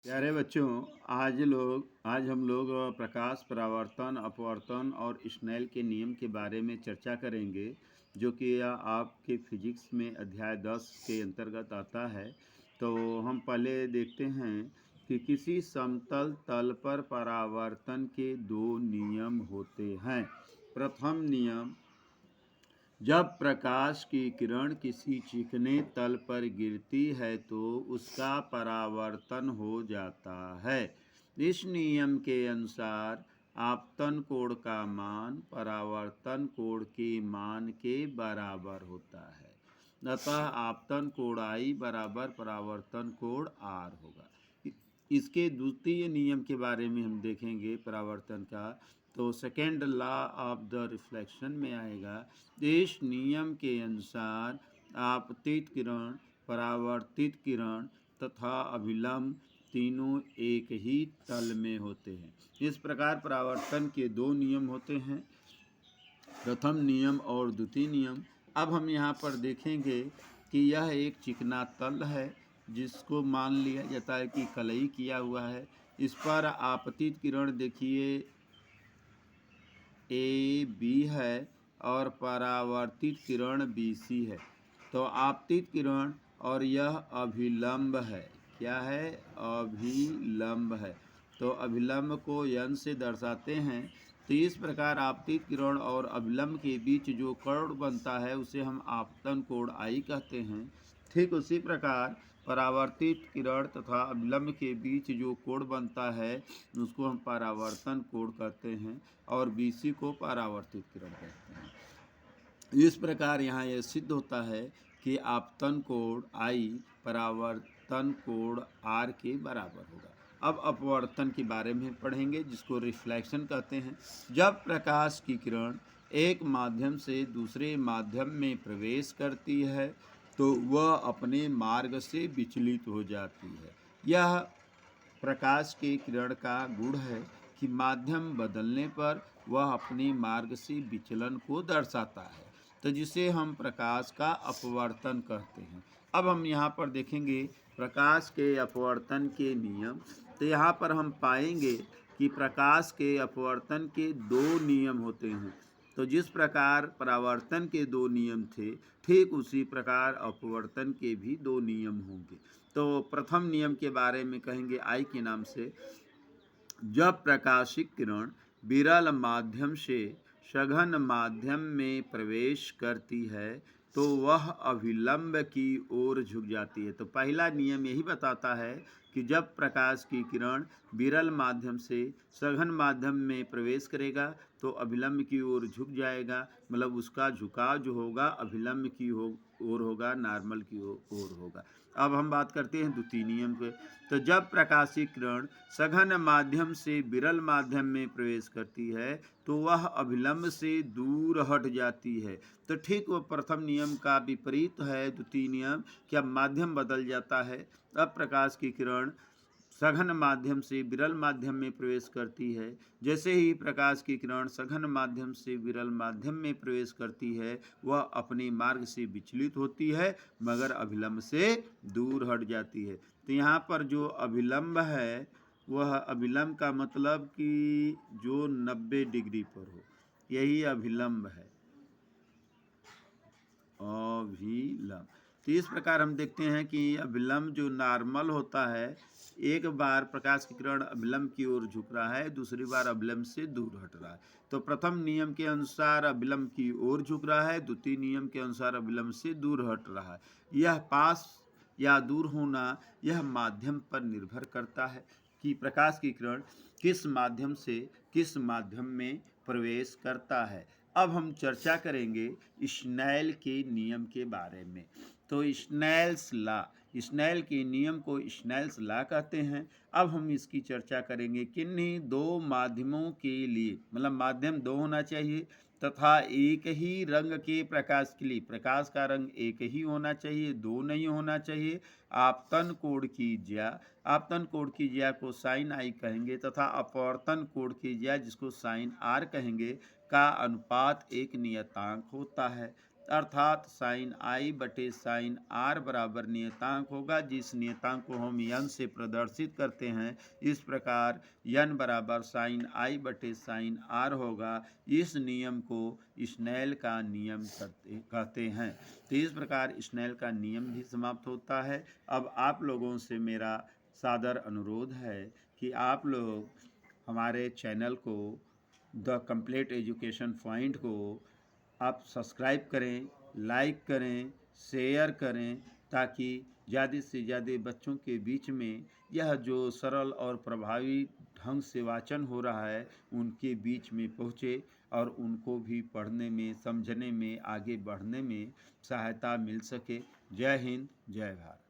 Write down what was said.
प्यारे बच्चों, आज हम लोग प्रकाश परावर्तन, अपवर्तन और स्नेल के नियम के बारे में चर्चा करेंगे, जो कि आपके फिजिक्स में अध्याय 10 के अंतर्गत आता है। तो हम पहले देखते हैं कि किसी समतल तल पर परावर्तन के दो नियम होते हैं। प्रथम नियम, जब प्रकाश की किरण किसी चिकने तल पर गिरती है तो उसका परावर्तन हो जाता है। इस नियम के अनुसार आपतन कोण का मान परावर्तन कोण के मान के बराबर होता है। अतः आपतन कोण I बराबर परावर्तन कोण R होगा। इसके द्वितीय नियम के बारे में हम देखेंगे परावर्तन का, तो second law of the reflection में आएगा। इस नियम के अनुसार आपतित किरण, परावर्तित किरण तथा अभिलंब तीनों एक ही तल में होते हैं। इस प्रकार परावर्तन के दो नियम होते हैं, प्रथम नियम और द्वितीय नियम। अब हम यहाँ पर देखेंगे कि यह एक चिकना तल है जिसको मान लिया जाता है कि कलई किया हुआ है। इस पर आपतित किरण देखिए ए बी है और परावर्तित किरण बी सी है। तो आपतित किरण और यह अभिलंब है। क्या है? अभिलंब है। तो अभिलंब को n से दर्शाते हैं। तो इस प्रकार आपतित किरण और अभिलंब के बीच जो कोण बनता है उसे हम आपतन कोण I कहते हैं। ठीक उसी प्रकार परावर्तित किरण तथा अभिलंब के बीच जो कोण बनता है उसको हम परावर्तन कोण कहते हैं और BC को परावर्तित किरण कहते हैं। इस प्रकार यहाँ यह सिद्ध होता है कि आपतन कोण I परावर्तन कोण R के बराबर होगा। अब अपवर्तन के बारे में पढ़ेंगे, जिसको रिफ्लेक्शन कहते हैं। जब प्रकाश की किरण एक माध्यम से दूसरे माध्यम में प्रवेश करती है तो वह अपने मार्ग से विचलित हो जाती है। यह प्रकाश के किरण का गुण है कि माध्यम बदलने पर वह अपने मार्ग से विचलन को दर्शाता है, तो जिसे हम प्रकाश का अपवर्तन कहते हैं। अब हम यहाँ पर देखेंगे प्रकाश के अपवर्तन के नियम। तो यहाँ पर हम पाएंगे कि प्रकाश के अपवर्तन के दो नियम होते हैं। तो जिस प्रकार परावर्तन के दो नियम थे, ठीक उसी प्रकार अपवर्तन के भी दो नियम होंगे। तो प्रथम नियम के बारे में कहेंगे I के नाम से। जब प्रकाशिक किरण विरल माध्यम से सघन माध्यम में प्रवेश करती है तो वह अभिलंब की ओर झुक जाती है। तो पहला नियम यही बताता है कि जब प्रकाश की किरण विरल माध्यम से सघन माध्यम में प्रवेश करेगा तो अभिलंब की ओर झुक जाएगा, मतलब उसका झुकाव जो होगा अभिलंब की ओर होगा, नॉर्मल की ओर होगा। अब हम बात करते हैं द्वितीय नियम पे। तो जब प्रकाशिक किरण सघन माध्यम से विरल माध्यम में प्रवेश करती है तो वह अभिलंब से दूर हट जाती है। तो ठीक वो प्रथम नियम का विपरीत है द्वितीय नियम, कि अब माध्यम बदल जाता है। अब प्रकाश की किरण सघन माध्यम से विरल माध्यम में प्रवेश करती है। जैसे ही प्रकाश की किरण सघन माध्यम से विरल माध्यम में प्रवेश करती है वह अपने मार्ग से विचलित होती है मगर अभिलंब से दूर हट जाती है। तो यहाँ पर जो अभिलंब है वह अभिलंब का मतलब कि जो 90 डिग्री पर हो, यही अभिलंब है। अभिलंब। तो इस प्रकार हम देखते हैं कि अभिलंब जो नॉर्मल होता है, एक बार प्रकाश की किरण अभिलंब की ओर झुक रहा है, दूसरी बार अभिलंब से दूर हट रहा है। तो प्रथम नियम के अनुसार अभिलंब की ओर झुक रहा है, द्वितीय नियम के अनुसार अभिलंब से दूर हट रहा है। यह पास या दूर होना यह माध्यम पर निर्भर करता है कि प्रकाश की किरण किस माध्यम से किस माध्यम में प्रवेश करता है। अब हम चर्चा करेंगे स्नेल के नियम के बारे में। तो स्नेल्स लॉ, स्नेल के नियम को स्नेल्स लॉ कहते हैं। अब हम इसकी चर्चा करेंगे किन्हीं दो माध्यमों के लिए, मतलब माध्यम दो होना चाहिए तथा एक ही रंग के प्रकाश के लिए प्रकाश का रंग एक ही होना चाहिए, दो नहीं होना चाहिए। आपतन कोण की ज्या, आपतन कोण की ज्या को साइन I कहेंगे तथा अपवर्तन कोण की ज्या जिसको साइन R कहेंगे का अनुपात एक नियतांक होता है। अर्थात साइन आई बटे साइन आर बराबर नियतांक होगा, जिस नियतांक को हम यन से प्रदर्शित करते हैं। इस प्रकार यन बराबर साइन आई बटे साइन आर होगा। इस नियम को स्नेल का नियम कहते हैं। तो इस प्रकार स्नेल का नियम भी समाप्त होता है। अब आप लोगों से मेरा सादर अनुरोध है कि आप लोग हमारे चैनल को द कंप्लीट एजुकेशन पॉइंट को आप सब्सक्राइब करें, लाइक करें, शेयर करें, ताकि ज़्यादा से ज़्यादा बच्चों के बीच में यह जो सरल और प्रभावी ढंग से वाचन हो रहा है उनके बीच में पहुँचे और उनको भी पढ़ने में, समझने में, आगे बढ़ने में सहायता मिल सके। जय हिंद, जय भारत।